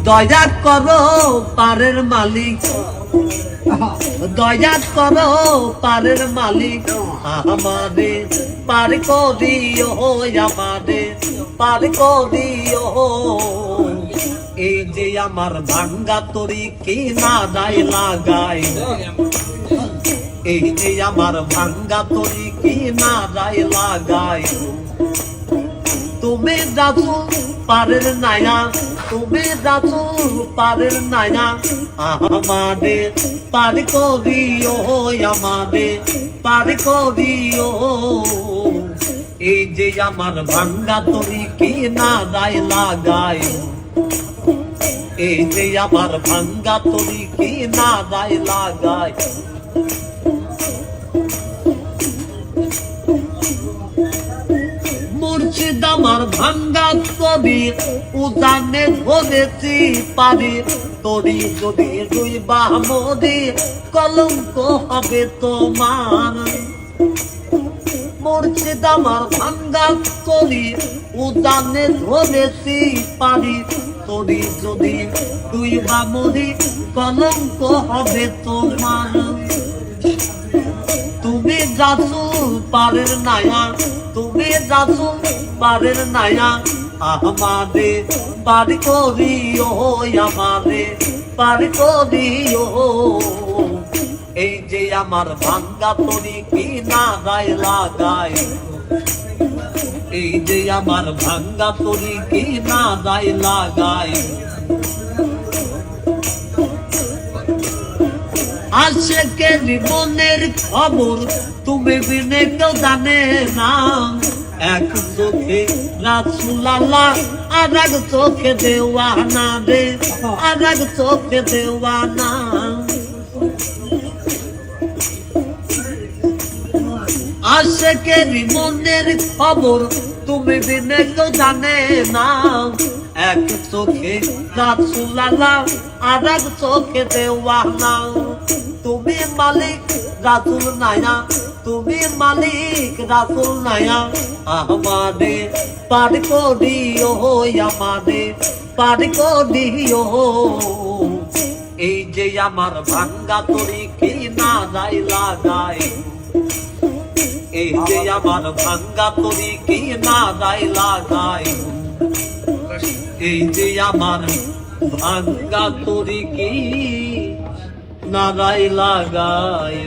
দয়া করো পারের মালিক, দয়া করো পারের মালিক, আমারে পার করিও, আমারে পার করিও। এই যে আমার ভাঙ্গা তরি কি না দায় লাগাই, এই যে আমার ভাঙ্গা তরি কি না দায় লাগাই। তুমি যাচ্ছো পারের নায়া, তুমি যাচ্ছো পারের নায়া, আমারে পার করিও, আমারে পার করিও। এই যে আমার ভাঙ্গা তরি কি না দায় লাগাই, এই যে আমার ভাঙ্গা তরি কি না দায় লাগাই। মুর্শিদ আমার ভাঙ্গা তরি উজানে ধরেছি পারি, তরি যদি রুইবা মরি কলঙ্ক হবে তোমার। মুর্শিদ আমার ভাঙ্গা তরি উজানে ধরেছি পারি, তরি যদি রুইবা মরি কলঙ্ক হবে তোমার। তুমি যাচ্ছো পারের নায়া, তুমি যাচ্ছো পারের নায়া, আমারে পার করিও, আমারে পার করিও। এই যে আমার ভাঙ্গা তরি কি না দায় লাগাই, এই যে আমার ভাঙ্গা তরি কি না দায় লাগাই। আশেকের জীবনের খবর তুমি বিনে কেউ জানে না, এক চোখে রাসূল আল্লাহ আর এক চোখে দেওয়ানা রে, আর এক চোখে দেওয়ানা। আশেকের মনের খবর তুমি বিনে কেউ জানে না, এক চোখে রাসূল আল্লাহ আর এক চোখে দেওয়ানা। তুমি মালিক রাসূল নায়া, তুমি মালিক রাসূল নায়া, আমারে পার করিও, আমারে পার করিও। এই যে আমার ভাঙ্গা তরি কি না দায় লাগাই, এই যে আমার ভাঙ্গা তরি কি না দায় লাগাই। এই যে আমার ভাঙ্গা তরি কি না দায় লাগাই।